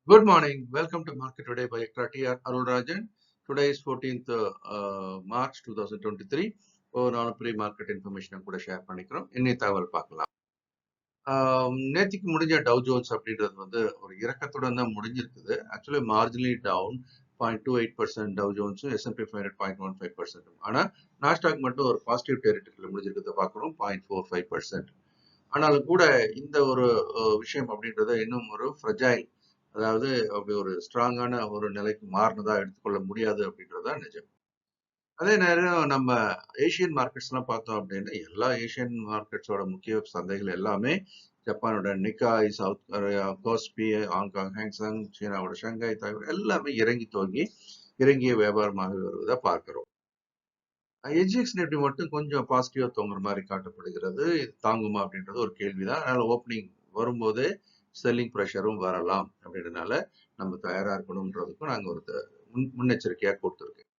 Good morning. Welcome to Market Today by ECTRA Arulrajhan. Today is 14th March 2023. ஒரு நாள் pre market information கூட share பண்ணிக்கிறோம். இன்னைய தகவல் பார்க்கலாம். நேத்திக்கு முடிஞ்ச டவ் ஜோன்ஸ் அப்படின்றது வந்து ஒரு இறக்கத்துடன் தான் முடிஞ்சிருக்குது. ஆக்சுவலி மார்ஜினலி டவுன் 0.28% டவ் ஜோன்ஸும் S&P 500 0.15%. ஆனால் நாஸ்டாக் மட்டும் ஒரு பாசிட்டிவ் டெரிட்டரியில் முடிஞ்சிருக்கிறத பார்க்குறோம் 0.45%. ஆனாலும் கூட இந்த ஒரு விஷயம் அப்படின்றது இன்னும் ஒரு ஃப்ரெஜைல், அதாவது அப்படி ஒரு ஸ்ட்ராங்கான ஒரு நிலைக்கு மாறினதா எடுத்துக்கொள்ள முடியாது அப்படின்றதா நிஜம். அதே நேரம் நம்ம ஏஷியன் மார்க்கெட்ஸ் எல்லாம் பார்த்தோம் அப்படின்னா எல்லா ஏஷியன் மார்க்கெட்ஸோட முக்கிய சந்தைகள் எல்லாமே ஜப்பானோட Nikkei, south Korea, Kospi, Hong Kong, Hang Seng, சீனாவோட ஷங்காய், தாய்வான் எல்லாமே இறங்கிய வியாபாரமாக வருவதை பார்க்கிறோம். எஜிஎக்ஸ் நிஃப்டி மட்டும் கொஞ்சம் பாசிட்டிவா தோங்குற மாதிரி காட்டப்படுகிறது. இது தாங்குமா அப்படின்றது ஒரு கேள்விதான். அதனால ஓப்பனிங் வரும்போதே செல்லிங் ப்ரெஷரும் வரலாம் அப்படின்றதுனால நம்ம தயாரா இருக்கணும்ன்றதுக்கும் நாங்க ஒரு முன்னெச்சரிக்கையா கொடுத்துருக்கோம்.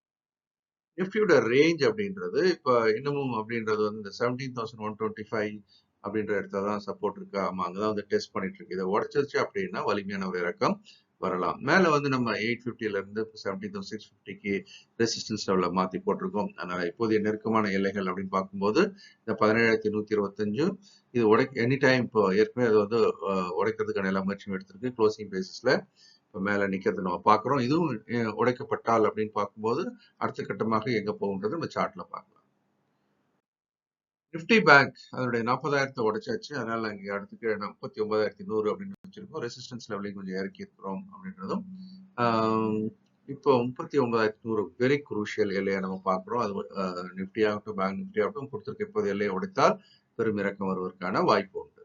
நிஃப்டியோட ரேஞ்ச் அப்படின்றது இப்ப இன்னமும் அப்படின்றது வந்து இந்த 17,125 அப்படின்ற இடத்துல தான் சப்போர்ட் இருக்கு. ஆமா, அங்கதான் வந்து டெஸ்ட் பண்ணிட்டு இருக்கு. இதை உடைச்சிருச்சு அப்படின்னா வலிமையான ஒரு இறக்கம் வரலாம். மேல வந்து நம்ம 850ல இருந்து 17,650க்கு ரெசிஸ்டன்ஸ் லெவல மாத்தி போட்டிருக்கோம். அதனால இப்போதைய நெருக்கமான எல்லைகள் அப்படின்னு பார்க்கும்போது இந்த 17,125 இது எனி டைம் இப்போ ஏற்கனவே அது வந்து உடைக்கிறதுக்கான எல்லா முயற்சியும் எடுத்திருக்கு. க்ளோசிங் பேசிஸ்ல இப்போ மேல நிக்கிறது நம்ம பாக்குறோம். இதுவும் உடைக்கப்பட்டால் அப்படின்னு பார்க்கும்போது அடுத்த கட்டமாக எங்க போகுன்றது நம்ம சார்ட்ல பார்க்கலாம். நிஃப்டி பேங்க் அதனுடைய 40,000 உடைச்சாச்சு. அதனால இங்க அடுத்துக்கு 39,100 அப்படின்னு வச்சிருக்கோம். ரெசிஸ்டன்ஸ் லெவலையும் கொஞ்சம் இறக்கி இருக்கிறோம் அப்படின்றதும் இப்போ 39,100 வெரி குரூஷியல் எல்லையை நம்ம பார்க்குறோம். அது நிஃப்டி ஆகட்டும், பேங்க் நிஃப்டி ஆகட்டும் கொடுத்திருக்க இப்போது எல்லையை உடைத்தால் பெரும் இறக்கம் வருவதற்கான வாய்ப்பு உண்டு.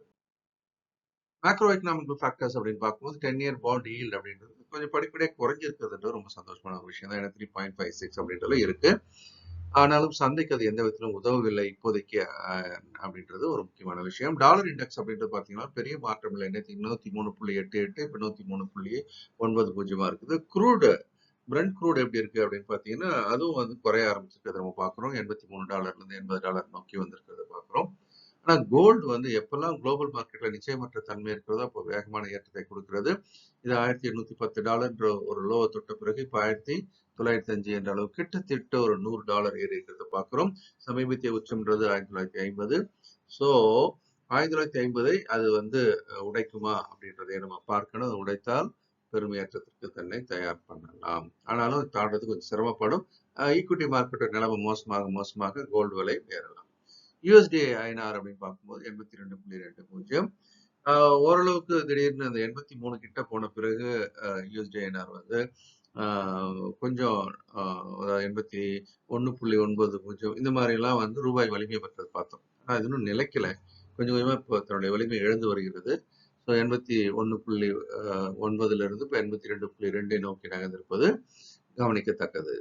மேக்ரோ எக்கனாமிக் ஃபேக்டர்ஸ் அப்படின்னு பார்க்கும்போது 10-year பாண்ட் ஈல்ட் அப்படின்றது கொஞ்சம் படிப்படியாக குறைஞ்சிருக்கிறது ரொம்ப சந்தோஷமான ஒரு விஷயம் தான். ஏன்னா 3.56 அப்படின்றது இருக்கு. ஆனாலும் சந்தைக்கு அது எந்த விதத்திலும் உதவவில்லை இப்போதைக்கு அப்படின்றது ஒரு முக்கியமான விஷயம். டாலர் இண்டெக்ஸ் அப்படின்றது பார்த்தீங்கன்னா பெரிய மாற்றம் இல்லை. நேற்று 103.88 இப்போ 103.90 இருக்குது. பிரண்ட் க்ரூட் எப்படி இருக்கு அப்படின்னு பார்த்தீங்கன்னா அதுவும் வந்து குறைய ஆரம்பிச்சிருக்கிறது நம்ம பார்க்குறோம். $83 $80 நோக்கி வந்திருக்கிறத பார்க்குறோம். ஆனா கோல்டு வந்து எப்பெல்லாம் குளோபல் மார்க்கெட்ல நிச்சயமற்ற தன்மை இருக்கிறதோ அப்போ வேகமான ஏற்றத்தை கொடுக்கிறது. இது $1,810 ஒரு லோ தொட்ட பிறகு இப்போ 1,905 என்ற அளவு கிட்டத்தட்ட ஒரு $100 ஏறி இருக்கிறத பார்க்கிறோம். சமீபத்திய உச்சம்ன்றது 1950. ஸோ 1950 அது வந்து உடைக்குமா அப்படின்றதை நம்ம பார்க்கணும். அது உடைத்தால் பெருமையேற்றத்திற்கு தன்னை தயார் பண்ணலாம். ஆனாலும் தாண்டது கொஞ்சம் சிரமப்படும். ஈக்விட்டி மார்க்கெட் நிலைமை மோசமாக கோல்டு விலை ஏறலாம். யூஎஸ்டி ஐஎன்ஆர் அப்படின்னு பார்க்கும்போது 82.20. ஓரளவுக்கு திடீர்னு அந்த 83 கிட்ட போன பிறகு யூஎஸ்டி ஐஎன்ஆர் வந்து கொஞ்சம் 81.90 இந்த மாதிரி எல்லாம் வந்து ரூபாய் வலிமை பெற்றது பார்த்தோம். ஆனா இது இன்னும் நிலைக்கல. கொஞ்சம் கொஞ்சமா இப்போ தன்னுடைய வலிமை இழந்து வருகிறது. ஸோ 81.9 இருந்து இப்போ 82.2 நோக்கி நகர்ந்திருப்பது கவனிக்கத்தக்கது.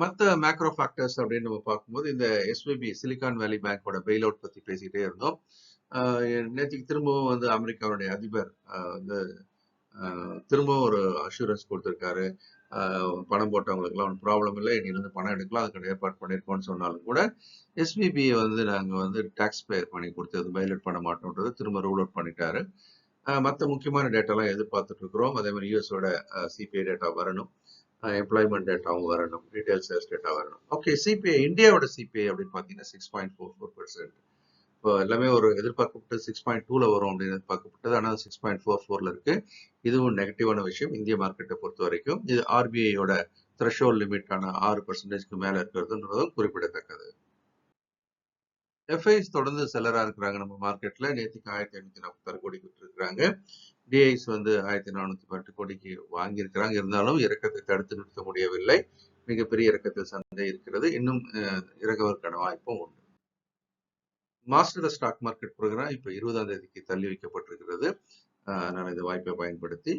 மற்ற மேக்ரோ ஃபேக்டர்ஸ் அப்படின்னு நம்ம பார்க்கும்போது இந்த எஸ்பிபி சிலிகான் வேலி பேங்கோட பெயில் அவுட் பத்தி பேசிக்கிட்டே இருந்தோம். நேற்றுக்கு திரும்பவும் வந்து அமெரிக்காவுடைய அதிபர் வந்து திரும்பவும் ஒரு அஷூரன்ஸ் கொடுத்துருக்காரு. பணம் போட்டவங்களுக்குலாம் ஒன்றும் ப்ராப்ளம் இல்லை, இனியிலிருந்து பணம் எடுக்கலாம், அதுக்கு ஏற்பாடு பண்ணியிருக்கோம்னு சொன்னாலும் கூட எஸ்பிபியை வந்து நாங்கள் வந்து டாக்ஸ் பேர் பண்ணி கொடுத்தது பெயில் அவுட் பண்ண மாட்டோம்ன்றது திரும்ப ரூல் அவுட் பண்ணிட்டாரு. மற்ற முக்கியமான டேட்டாலாம் எதிர்பார்த்துட்டு இருக்கிறோம். அதே மாதிரி யூஎஸோட சிபிஐ டேட்டா வரணும், எம்ப்ளாய்மெண்ட் டேட்டாவும் வரணும், ரீட்டைல் சேல்ஸ் டேட்டா வரணும். ஓகே, சிபிஐ இந்தியாவோட சிபிஐ அப்படின்னு பார்த்தீங்கன்னா 6.44%. இப்போ எல்லாமே ஒரு எதிர்பார்க்கப்பட்டது 6.2ல வரும் அப்படின்னு எதிர்பார்க்கப்பட்டது. ஆனால் 6.44ல இருக்கு. இதுவும் நெகட்டிவான விஷயம் இந்திய மார்க்கெட்டை பொறுத்த வரைக்கும். இது ஆர்பிஐயோட த்ரெஷோல்ட் லிமிட்டான 6%க்கு மேல இருக்கிறதுன்றதும் குறிப்பிடத்தக்கது. எஃப்ஐஸ் தொடர்ந்து செல்லரா இருக்கிறாங்க நம்ம மார்க்கெட்ல. நேற்றுக்கு 1,546 கோடி விட்டுருக்காங்க. டிஐஸ் வந்து 1,410 கோடிக்கு வாங்கியிருக்கிறாங்க. இருந்தாலும் இறக்கத்தை தடுத்து நிறுத்த முடியவில்லை. மிகப்பெரிய இறக்கத்தில் சந்தை இருக்கிறது. இன்னும் இறங்குவதற்கான வாய்ப்பும் உண்டு. மாஸ்டர் ஸ்டாக் மார்க்கெட் ப்ரோக்ராம் இப்ப 20ஆம் தேதிக்கு தள்ளி வைக்கப்பட்டிருக்கிறது. அதனால இந்த வாய்ப்பை பயன்படுத்தி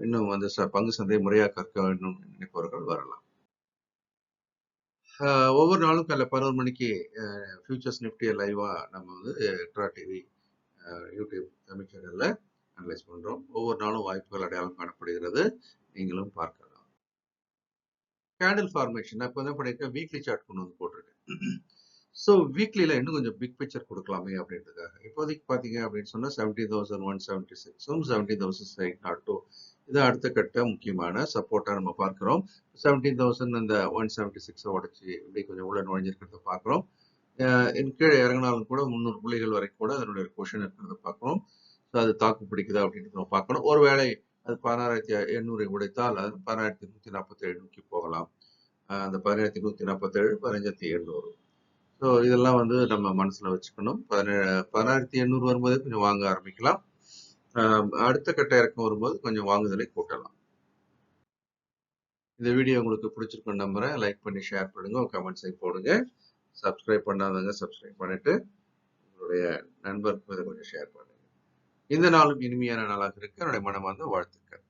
இன்னும் வந்து பங்கு சந்தையை முறையாக கற்க வேண்டும் நினைப்பவர்கள் வரலாம். ஒவ்வொரு நாளும் காலைல 11 மணிக்கு ஃபியூச்சர்ஸ் நிஃப்டியை லைவா நம்ம வந்து எக்ட்ரா டிவி யூடியூப் தமிழ் சேனல்ல அனலைஸ் பண்றோம். ஒவ்வொரு நாளும் வாய்ப்புகள் அடையாளம் காணப்படுகிறது. நீங்களும் பார்க்கலாம். கேண்டில் ஃபார்மேஷன் நான் இப்போ என்ன பண்ணியிருக்கேன், வீக்லி சார்ட் கொண்டு வந்து போட்டிருக்கேன். ஸோ வீக்லியில் இன்னும் கொஞ்சம் பிக் பிக்சர் கொடுக்கலாமே அப்படின்றதுக்காக இப்போதைக்கு பார்த்தீங்க அப்படின்னு சொன்னால் 17,176 17,802 இது அடுத்த கட்ட முக்கியமான சப்போர்ட்டாக நம்ம பார்க்குறோம். 17,000 அந்த 176 உடச்சி இப்படி கொஞ்சம் உள்ள நுழைஞ்சிருக்கிறத பார்க்குறோம். கீழே இறங்கினாலும் கூட 300 புள்ளிகள் வரைக்கும் கூட அதனுடைய கொஷன் இருக்கிறத பார்க்குறோம். ஸோ அது தாக்கு பிடிக்குதா அப்படின்றத நம்ம பார்க்கணும். ஒருவேளை அது 16,800 உடைத்தால் அது 16,147 நோக்கி போகலாம். அந்த 16,147 15,800. ஸோ இதெல்லாம் வந்து நம்ம மனசுல வச்சுக்கணும். 16,800 வரும்போது கொஞ்சம் வாங்க ஆரம்பிக்கலாம். அடுத்த கட்ட இறக்கம் வரும்போது கொஞ்சம் வாங்குதலை கூட்டலாம். இந்த வீடியோ உங்களுக்கு பிடிச்சிருக்குன்னு நம்புறேன். லைக் பண்ணி ஷேர் பண்ணுங்க, உங்க கமெண்ட்ஸை போடுங்க. சப்ஸ்கிரைப் பண்ணாதவங்க சப்ஸ்கிரைப் பண்ணிட்டு உங்களுடைய நண்பருக்கு இதை கொஞ்சம் ஷேர் பண்ணுங்க. இந்த நாளும் இனிமையான நாளாக இருக்க என்னுடைய மனமார்ந்த வாழ்த்துக்கள்.